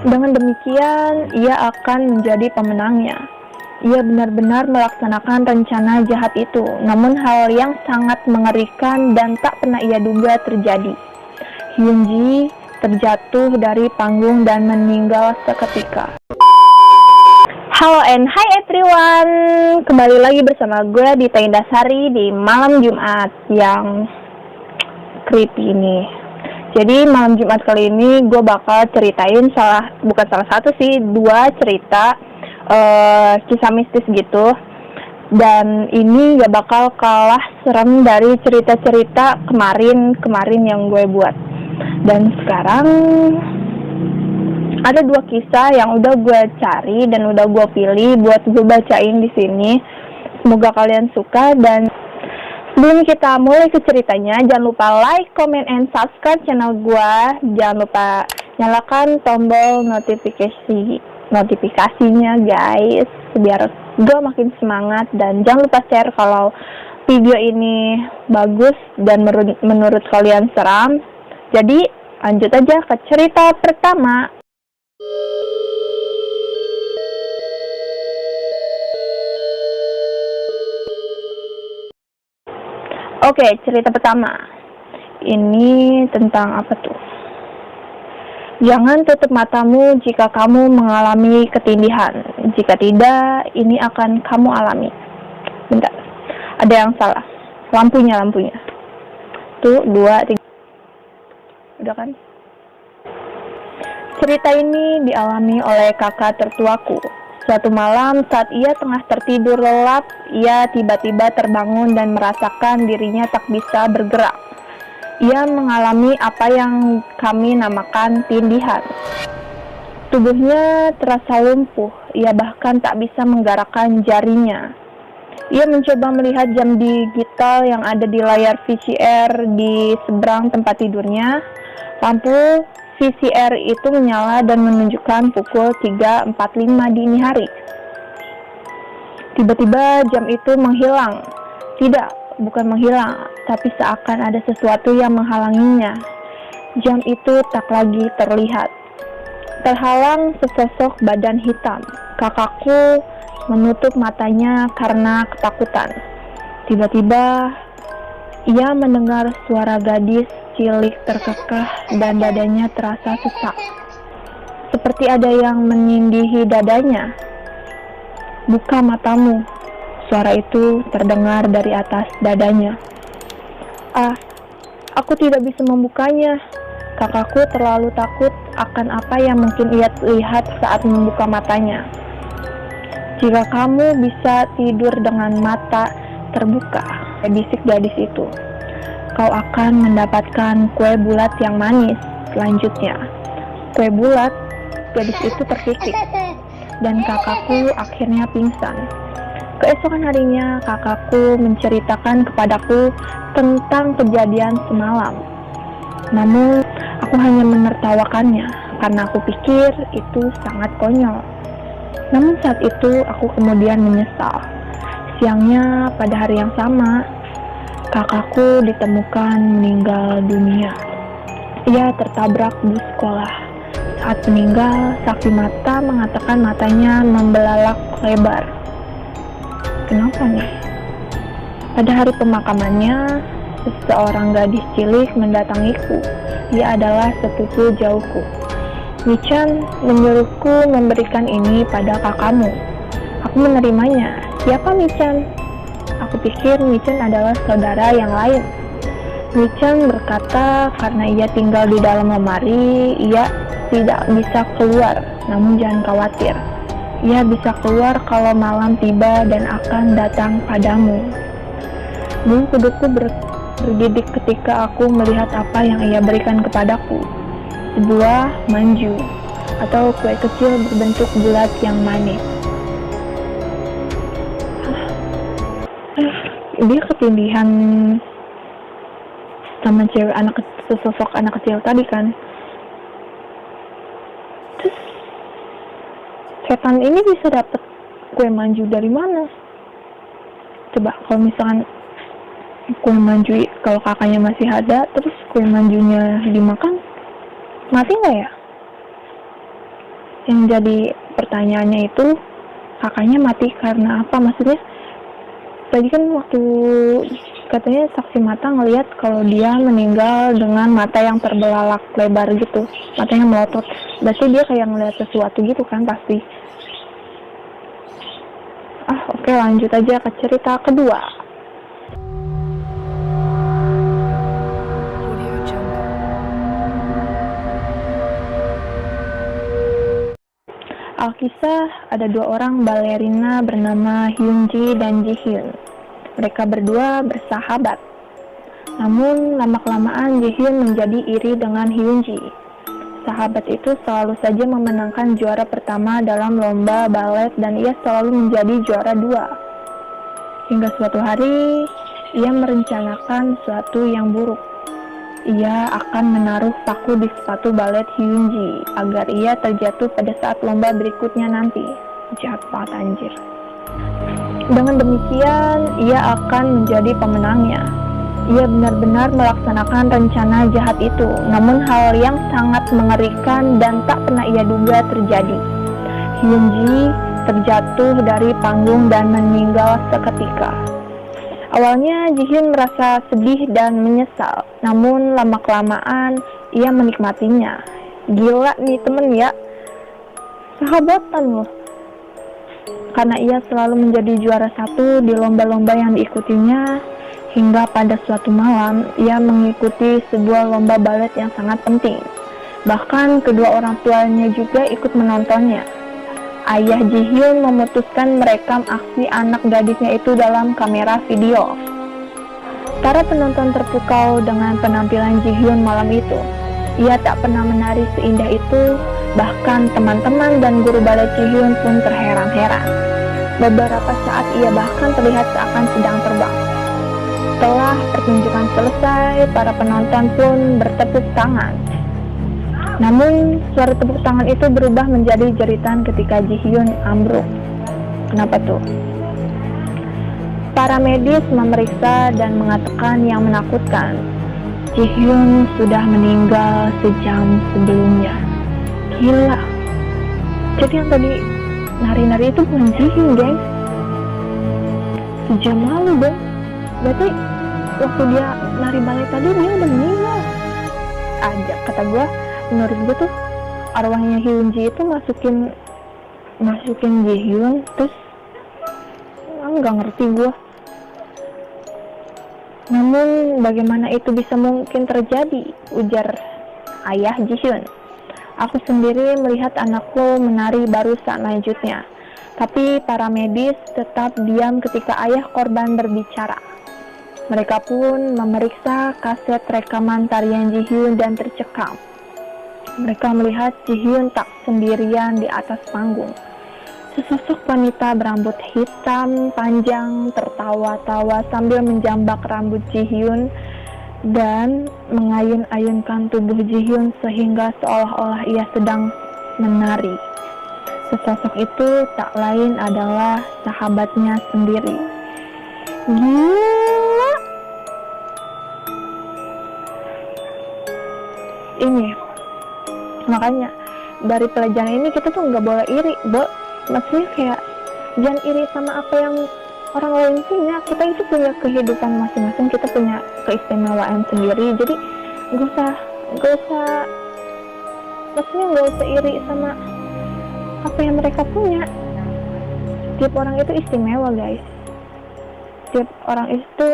Dengan demikian, ia akan menjadi pemenangnya. Ia benar-benar melaksanakan rencana jahat itu, namun hal yang sangat mengerikan dan tak pernah ia duga terjadi. Hyunji terjatuh dari panggung dan meninggal seketika. Halo and hi everyone, kembali lagi bersama gue di Tenda Sari di malam Jumat yang creepy ini. Jadi malam Jumat kali ini gue bakal ceritain dua cerita kisah mistis gitu. Dan ini gak bakal kalah serem dari cerita-cerita kemarin yang gue buat. Dan sekarang ada dua kisah yang udah gue cari dan udah gue pilih buat gue bacain di sini. Semoga kalian suka. Dan sebelum kita mulai ke ceritanya, jangan lupa like, comment, and subscribe channel gue. Jangan lupa nyalakan tombol notifikasinya guys, biar gue makin semangat. Dan jangan lupa share kalau video ini bagus dan menurut kalian seram. Jadi lanjut aja ke cerita pertama. Oke, cerita pertama. Ini tentang apa tuh? Jangan tutup matamu jika kamu mengalami ketindihan. Jika tidak, ini akan kamu alami. Bentar, ada yang salah. Lampunya. Tuh, 2, 3. Udah kan? Cerita ini dialami oleh kakak tertuaku. Suatu malam saat ia tengah tertidur lelap, ia tiba-tiba terbangun dan merasakan dirinya tak bisa bergerak. Ia mengalami apa yang kami namakan tindihan. Tubuhnya terasa lumpuh, ia bahkan tak bisa menggerakkan jarinya. Ia mencoba melihat jam digital yang ada di layar VCR di seberang tempat tidurnya. Lampu VCR itu menyala dan menunjukkan pukul 3.45 dini hari. Tiba-tiba jam itu menghilang. Tidak, bukan menghilang, tapi seakan ada sesuatu yang menghalanginya. Jam itu tak lagi terlihat. Terhalang sesosok badan hitam. Kakakku menutup matanya karena ketakutan. Tiba-tiba ia mendengar suara gadis cilik terkekeh dan dadanya terasa sesak. Seperti ada yang menindihi dadanya. Buka matamu. Suara itu terdengar dari atas dadanya. Aku tidak bisa membukanya. Kakakku terlalu takut akan apa yang mungkin ia lihat saat membuka matanya. Jika kamu bisa tidur dengan mata terbuka, bisik gadis itu, kau akan mendapatkan kue bulat yang manis. Selanjutnya, kue bulat, gadis itu terkikik, dan kakakku akhirnya pingsan. Keesokan harinya, kakakku menceritakan kepadaku tentang kejadian semalam. Namun, aku hanya menertawakannya, karena aku pikir itu sangat konyol. Namun saat itu, aku kemudian menyesal. Siangnya, pada hari yang sama, kakakku ditemukan meninggal dunia. Ia tertabrak bus sekolah. Saat meninggal, saksi mata mengatakan matanya membelalak lebar. Kenapa nih? Pada hari pemakamannya, seseorang gadis cilik mendatangiku. Ia adalah sepupu jauhku. Michan menyuruhku memberikan ini pada kakakmu. Aku menerimanya. Siapa Michan? Aku pikir Michan adalah saudara yang lain. Michan berkata karena ia tinggal di dalam lemari, ia tidak bisa keluar. Namun jangan khawatir, ia bisa keluar kalau malam tiba dan akan datang padamu. Bulu kuduku bergidik ketika aku melihat apa yang ia berikan kepadaku. Sebuah manju, atau kue kecil berbentuk bulat yang manis. Dia ketindihan sama sesosok anak kecil tadi kan. Terus setan ini bisa dapat kue manju dari mana? Coba kalau misalkan kue manju, kalau kakaknya masih ada, terus kue manjunya dimakan, mati nggak ya? Yang jadi pertanyaannya itu, kakaknya mati karena apa? Maksudnya tadi kan waktu katanya saksi mata ngelihat kalau dia meninggal dengan mata yang terbelalak lebar gitu, matanya melotot. Berarti dia kayak ngelihat sesuatu gitu kan pasti. Oke, lanjut aja ke cerita kedua. Alkisah, ada dua orang balerina bernama Hyunji dan Jihyun. Mereka berdua bersahabat. Namun lama-kelamaan Jihyun menjadi iri dengan Hyunji. Sahabat itu selalu saja memenangkan juara pertama dalam lomba balet dan ia selalu menjadi juara dua. Hingga suatu hari, ia merencanakan sesuatu yang buruk. Ia akan menaruh paku di sepatu balet Hyunji agar ia terjatuh pada saat lomba berikutnya nanti. Jahat banget anjir. Dengan demikian, ia akan menjadi pemenangnya. Ia benar-benar melaksanakan rencana jahat itu, namun hal yang sangat mengerikan dan tak pernah ia duga terjadi. Hyunji terjatuh dari panggung dan meninggal seketika. Awalnya Jihyun merasa sedih dan menyesal, namun lama-kelamaan ia menikmatinya. Gila nih temen ya, sahabatan loh. Karena ia selalu menjadi juara satu di lomba-lomba yang diikutinya, hingga pada suatu malam ia mengikuti sebuah lomba balet yang sangat penting. Bahkan kedua orang tuanya juga ikut menontonnya. Ayah Jihyun memutuskan merekam aksi anak gadisnya itu dalam kamera video. Para penonton terpukau dengan penampilan Jihyun malam itu. Ia tak pernah menari seindah itu, bahkan teman-teman dan guru balet Jihyun pun terheran-heran. Beberapa saat ia bahkan terlihat seakan sedang terbang. Setelah pertunjukan selesai, para penonton pun bertepuk tangan. Namun, suara tepuk tangan itu berubah menjadi jeritan ketika Jihyun ambruk. Kenapa tuh? Para medis memeriksa dan mengatakan yang menakutkan. Jihyun sudah meninggal sejam sebelumnya. Gila. Jadi yang tadi nari-nari itu bukan Jihyun, geng. Sejam lalu, dong. Berarti waktu dia nari balet tadi dia udah meninggal. Kata gue, menurut gue tuh arwahnya Hyunji itu masukin Jihyun, terus nggak ngerti gue. Namun bagaimana itu bisa mungkin terjadi, ujar ayah Jihyun. Aku sendiri melihat anakku menari baru saat selanjutnya. Tapi para medis tetap diam ketika ayah korban berbicara. Mereka pun memeriksa kaset rekaman tarian Jihyun dan tercekam. Mereka melihat Jihyun tak sendirian di atas panggung. Sesosok wanita berambut hitam panjang tertawa-tawa sambil menjambak rambut Jihyun dan mengayun-ayunkan tubuh Jihyun sehingga seolah-olah ia sedang menari. Sesosok itu tak lain adalah sahabatnya sendiri. Gila! Ini makanya dari pelajaran ini kita tuh nggak boleh iri, maksudnya kayak jangan iri sama apa yang orang lain punya. Kita itu punya kehidupan masing-masing, kita punya keistimewaan sendiri. Jadi nggak usah maksudnya nggak usah iri sama apa yang mereka punya. Tiap orang itu istimewa, guys. Tiap orang itu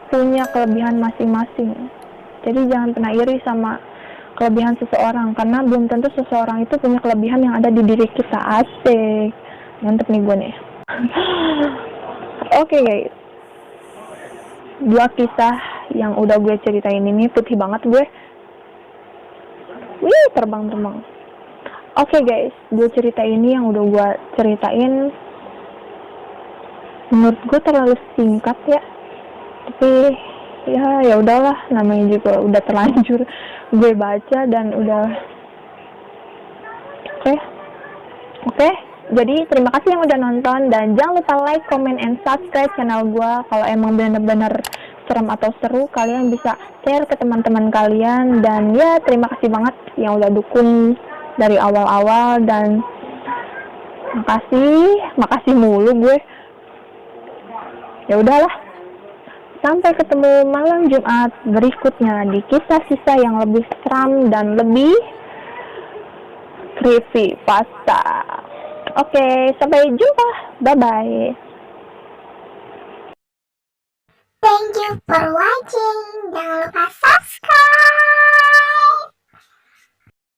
punya kelebihan masing-masing. Jadi jangan pernah iri sama kelebihan seseorang, karena belum tentu seseorang itu punya kelebihan yang ada di diri kita. Asik, mantep nih gue nih. Oke, guys, 2 kisah yang udah gue ceritain ini putih banget gue. Wih, terbang. Oke, guys, 2 cerita ini yang udah gue ceritain menurut gue terlalu singkat ya, tapi ya udahlah, namanya juga udah terlanjur gue baca dan udah oke. Jadi terima kasih yang udah nonton dan jangan lupa like, comment, and subscribe channel gue. Kalau emang bener-bener serem atau seru, kalian bisa share ke teman-teman kalian. Dan ya terima kasih banget yang udah dukung dari awal-awal, dan makasih mulu gue. Ya udahlah. Sampai ketemu malam Jumat berikutnya di kisah sisa yang lebih seram dan lebih creepypasta. Oke, sampai jumpa. Bye-bye. Thank you for watching. Jangan lupa subscribe.